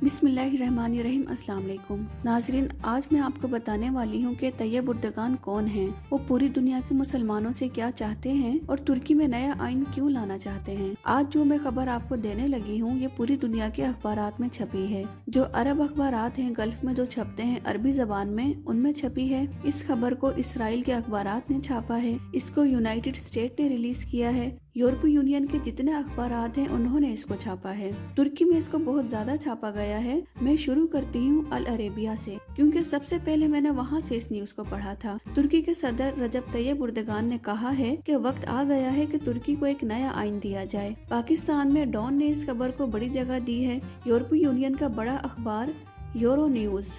बिस्मिल्लाहिर्रहमानिर्रहीम। अस्सलाम वालेकुम नाज़रीन, आज मैं आपको बताने वाली हूँ कि तैयब उर्दगान कौन हैं, वो पूरी दुनिया के मुसलमानों से क्या चाहते हैं और तुर्की में नया आइन क्यों लाना चाहते हैं। आज जो मैं खबर आपको देने लगी हूँ ये पूरी दुनिया के अखबारात में छपी है। जो अरब अखबारात हैं गल्फ में जो छपते हैं अरबी जबान में, उनमें छपी है। इस खबर को इसराइल के अखबारात ने छापा है, इसको यूनाइटेड स्टेट ने रिलीज किया है, यूरोपीय यूनियन के जितने अखबारात हैं उन्होंने इसको छापा है। तुर्की में इसको बहुत ज्यादा छापा गया है। मैं शुरू करती हूँ अल अरेबिया से, क्योंकि सबसे पहले मैंने वहाँ से इस न्यूज को पढ़ा था। तुर्की के सदर रजब तैयब उर्दगान ने कहा है कि वक्त आ गया है कि तुर्की को एक नया आइन दिया जाए। पाकिस्तान में डॉन ने इस खबर को बड़ी जगह दी है। यूरोपीय यूनियन का बड़ा अखबार यूरो न्यूज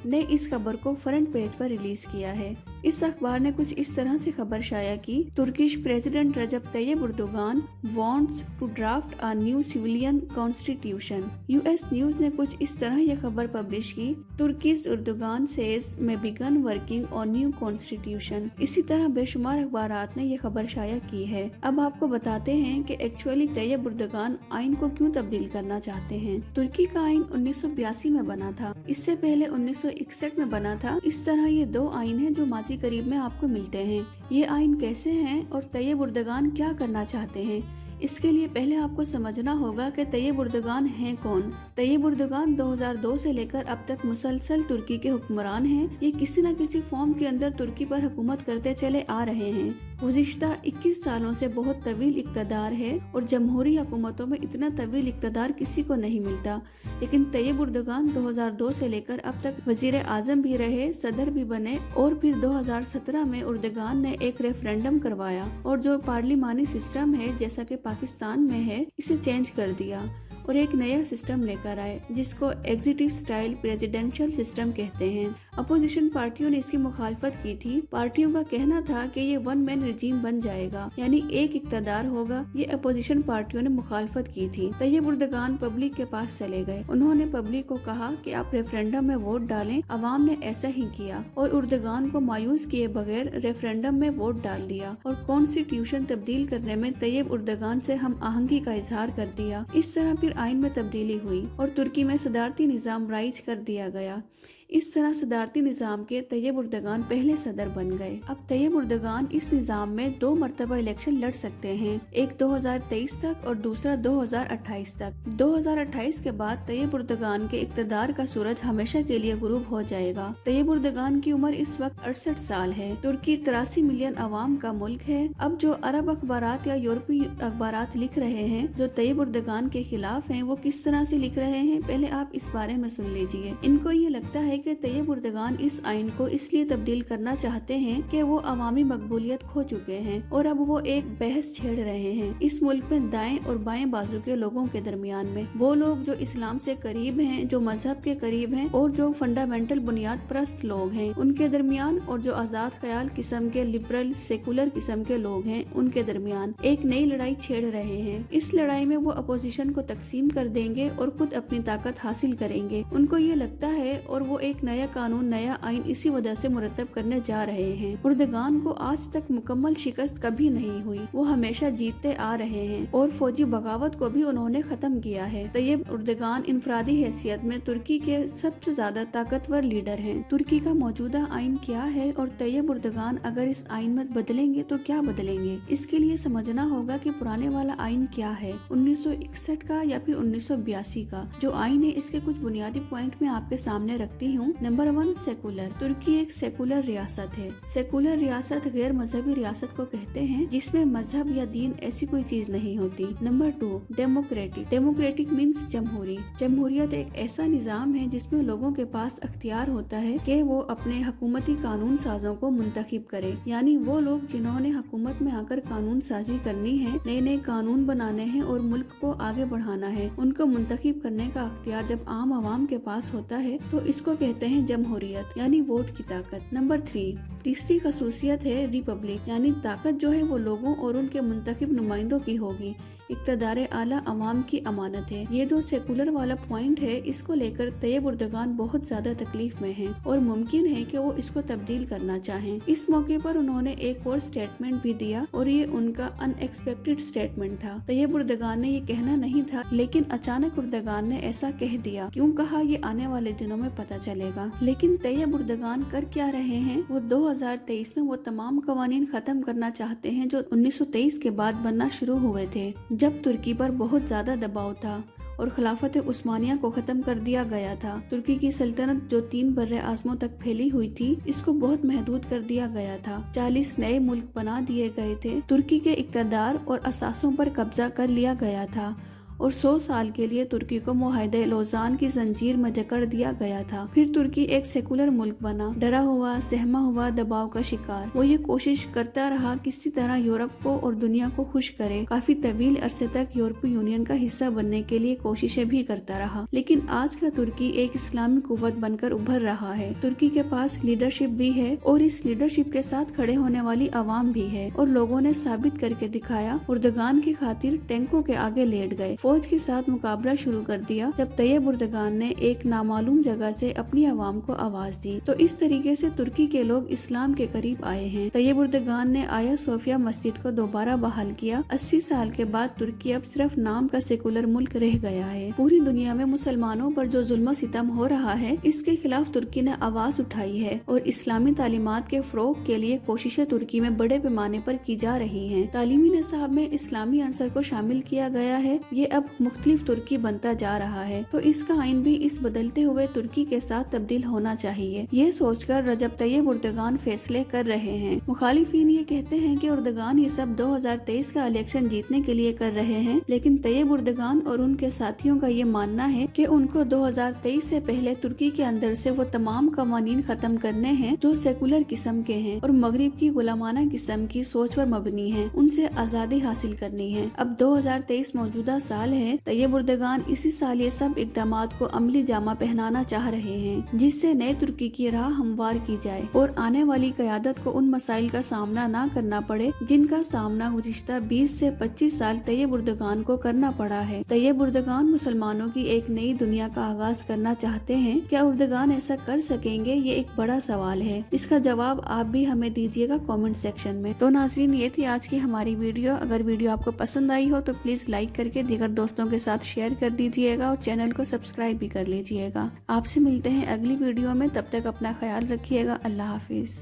ने इस खबर को फ्रंट पेज पर रिलीज किया है। इस अखबार ने कुछ इस तरह से खबर शाया की, Turkish president Recep Tayyip Erdogan wants to draft a new civilian constitution. US news ने कुछ इस तरह यह खबर पब्लिश की, Turkish Erdogan says me began working on new constitution. इसी तरह बेशुमार अखबारात ने यह खबर शाया की है। अब आपको बताते हैं कि एक्चुअली तैयब उर्दगान आइन को क्यों तब्दील करना चाहते हैं। तुर्की का आइन 1982 में बना था, इससे पहले 1961 में बना था। इस तरह ये दो आइन है जो करीब में आपको मिलते हैं। ये आइन कैसे हैं और तैयब उर्दगान क्या करना चाहते हैं, इसके लिए पहले आपको समझना होगा कि तैयब उर्दगान हैं कौन। तैयब उर्दगान 2002 से लेकर अब तक मुसलसल तुर्की के हुक्मरान हैं। ये किसी न किसी फॉर्म के अंदर तुर्की पर हुकूमत करते चले आ रहे हैं। गुज़िश्ता 21 सालों से बहुत तवील इक़्तिदार है और जमहूरी हुकूमतों में इतना तवील इक़्तिदार किसी को नहीं मिलता। लेकिन तैयब उर्दगान 2002 से लेकर अब तक वज़ीर आज़म भी रहे, सदर भी बने और फिर 2017 में उर्दगान ने एक रेफरेंडम करवाया और जो पार्लिमानी सिस्टम है जैसा कि पाकिस्तान में है इसे चेंज कर दिया और एक नया सिस्टम लेकर आए जिसको एग्जीक्यूटिव स्टाइल प्रेसिडेंशियल सिस्टम कहते हैं। अपोजिशन पार्टियों ने इसकी मुखालफत की थी। पार्टियों का कहना था कि ये वन मैन रिजीम बन जाएगा, यानी एक इक़्तिदार होगा। ये अपोजिशन पार्टियों ने मुखालफत की थी। तैयब उर्दगान पब्लिक के पास चले गए। उन्होंने पब्लिक को कहा कि आप रेफरेंडम में वोट डालें। अवाम ने ऐसा ही किया और उर्दगान को मायूस किए बगैर रेफरेंडम में वोट डाल दिया और कॉन्स्टिट्यूशन तब्दील करने में तैयब उर्दगान से हम आहंगी का इजहार कर दिया। इस तरह फिर आइन में तब्दीली हुई और तुर्की में सदारती निज़ाम राइज कर दिया गया। इस तरह सदारती निज़ाम के तैयब उर्दगान पहले सदर बन गए। अब तैयब उर्दगान इस निज़ाम में 2 मरतबा इलेक्शन लड़ सकते हैं, एक 2023 तक और दूसरा 2028 तक। 2028 के बाद तैयब उर्दगान के इक़्तिदार का सूरज हमेशा के लिए गुरूब हो जाएगा। तैयब उर्दगान की उम्र इस वक्त 68 साल है। तुर्की 83 मिलियन आवाम का मुल्क है। अब जो अरब अखबारात या यूरोपीय अखबारात लिख रहे हैं जो तैयब उर्दगान के खिलाफ हैं, वो किस तरह से लिख रहे हैं पहले आप इस बारे में सुन लीजिए। इनको ये लगता है कि तैयब उर्दगान इस आइन को इसलिए तब्दील करना चाहते हैं कि वो अवामी मकबूलियत खो चुके हैं और अब वो एक बहस छेड़ रहे हैं इस मुल्क में दाएं और बाएं बाजू के लोगों के दरमियान में। वो लोग जो इस्लाम से करीब हैं, जो मजहब के करीब हैं और जो फंडामेंटल बुनियाद परस्त लोग हैं उनके दरमियान, और जो आजाद ख्याल किस्म के लिबरल सेकुलर किस्म के लोग हैं उनके दरमियान एक नई लड़ाई छेड़ रहे हैं। इस लड़ाई में वो अपोजिशन को तकसीम कर देंगे और खुद अपनी ताकत हासिल करेंगे। उनको ये लगता है और वो एक नया कानून, नया आइन इसी वजह से मुरतब करने जा रहे हैं। उर्दगान को आज तक मुकम्मल शिकस्त कभी नहीं हुई, वो हमेशा जीतते आ रहे हैं और फौजी बगावत को भी उन्होंने खत्म किया है। तैयब उर्दगान इनफरादी हैसियत में तुर्की के सबसे ज्यादा ताकतवर लीडर हैं। तुर्की का मौजूदा आइन क्या है और तैयब उर्दगान अगर इस आइन में बदलेंगे तो क्या बदलेंगे, इसके लिए समझना होगा कि पुराने वाला आइन क्या है, 1961 का या फिर 1982 का जो आइन है। इसके कुछ बुनियादी पॉइंट मैं आपके सामने रखती हूँ। Number 1, secular. तुर्की एक सेकुलर रियासत है। सेकुलर रियासत गैर मजहबी रियासत को कहते हैं जिसमें मजहब या दीन ऐसी कोई चीज नहीं होती। Number 2, democratic. डेमोक्रेटिक मीन्स जमहूरी। जमहूरियत एक ऐसा निज़ाम है जिसमें लोगों के पास अख्तियार होता है कि वो अपने हुकूमती कानून साजों को मुंतखब करे, यानी वो लोग जिन्होंने हुकूमत में आकर कानून साजी करनी है, नए नए कानून बनाने हैं और मुल्क को आगे बढ़ाना है, उनको मुंतखब करने का अख्तियार जब आम आवाम के पास होता है तो इसको कहते हैं जमहूरियत, यानी वोट की ताकत। नंबर 3, तीसरी खसूसियत है रिपब्लिक, यानी ताकत जो है वो लोगों और उनके मुंतखब नुमाइंदों की होगी। इक़्तिदार आला अवाम की अमानत है। ये जो सेकुलर वाला पॉइंट है, इसको लेकर तैयब उर्दगान बहुत ज्यादा तकलीफ में है और मुमकिन है कि वो इसको तब्दील करना चाहें। इस मौके पर उन्होंने एक और स्टेटमेंट भी दिया और ये उनका अनएक्सपेक्टेड स्टेटमेंट था। तैयब उर्दगान ने ये कहना नहीं था, लेकिन अचानक उर्दगान ने ऐसा कह दिया। क्यों कहा, ये आने वाले दिनों में पता चलेगा। लेकिन तैयब उर्दगान कर क्या रहे हैं? वो 2023 में वो तमाम कवानीन खत्म करना चाहते हैं जो 1923 के बाद बनना शुरू हुए थे, जब तुर्की पर बहुत ज्यादा दबाव था और खिलाफत उस्मानिया को खत्म कर दिया गया था। तुर्की की सल्तनत जो 3 बर्रे आज़मों तक फैली हुई थी, इसको बहुत महदूद कर दिया गया था। 40 नए मुल्क बना दिए गए थे। तुर्की के इक़्तिदार और असासों पर कब्जा कर लिया गया था और 100 साल के लिए तुर्की को मुआहिदे लोज़ान की जंजीर में जकड़ दिया गया था। फिर तुर्की एक सेकुलर मुल्क बना, डरा हुआ, सहमा हुआ, दबाव का शिकार। वो ये कोशिश करता रहा किसी तरह यूरोप को और दुनिया को खुश करे। काफी तवील अरसे तक यूरोपीय यूनियन का हिस्सा बनने के लिए कोशिशें भी करता रहा। लेकिन आज का तुर्की एक इस्लामी कुव्वत बनकर उभर रहा है। तुर्की के पास लीडरशिप भी है और इस लीडरशिप के साथ खड़े होने वाली आवाम भी है और लोगों ने साबित करके दिखाया। उर्दगान की खातिर टैंकों के आगे लेट गए, फौज के साथ मुकाबला शुरू कर दिया जब तैयब उर्दगान ने एक नामालूम जगह से अपनी आवाम को आवाज दी। तो इस तरीके से तुर्की के लोग इस्लाम के करीब आए हैं। तैयब उर्दगान ने आया सोफिया मस्जिद को दोबारा बहाल किया। 80 साल के बाद तुर्की अब सिर्फ नाम का सेकुलर मुल्क रह गया है। पूरी दुनिया में मुसलमानों पर जो जुल्म सितम हो रहा है, इसके खिलाफ तुर्की ने आवाज उठाई है और इस्लामी तालीमात के फरोग के लिए कोशिशें तुर्की में बड़े पैमाने पर की जा रही हैं। तालीमी निसाब में इस्लामी अंसर को शामिल किया गया है। ये अब मुख्तलिफ तुर्की बनता जा रहा है, तो इसका आइन भी इस बदलते हुए तुर्की के साथ तब्दील होना चाहिए। ये सोचकर रजब तैयब उर्दगान फैसले कर रहे हैं। मुखालिफिन ये कहते हैं कि उर्दगान ये सब 2023 का इलेक्शन जीतने के लिए कर रहे हैं, लेकिन तैयब उर्दगान और उनके साथियों का ये मानना है कि उनको 2023 से पहले तुर्की के अंदर से वो तमाम कवानीन खत्म करने हैं जो सेकुलर किस्म के हैं और मगरिब की गुलामाना किस्म की सोच पर मबनी है। उनसे आजादी हासिल करनी है। अब 2023 मौजूदा साल है। तैयब उर्दगान इसी साल ये सब इक़दामात को अमली जामा पहनाना चाह रहे हैं, जिससे नए तुर्की की राह हमवार की जाए और आने वाली क़यादत को उन मसाइल का सामना ना करना पड़े जिनका सामना गुज़िश्ता 20 से 25 साल तैयब उर्दगान को करना पड़ा है। तैयब उर्दगान मुसलमानों की एक नई दुनिया का आगाज करना चाहते हैं। क्या उर्दगान ऐसा कर सकेंगे? ये एक बड़ा सवाल है। इसका जवाब आप भी हमें दीजिएगा कमेंट सेक्शन में। तो नाज़रीन, ये थी आज की हमारी वीडियो। अगर वीडियो आपको पसंद आई हो तो प्लीज लाइक करके दीगर दोस्तों के साथ शेयर कर दीजिएगा और चैनल को सब्सक्राइब भी कर लीजिएगा। आपसे मिलते हैं अगली वीडियो में, तब तक अपना ख्याल रखिएगा। अल्लाह हाफिज।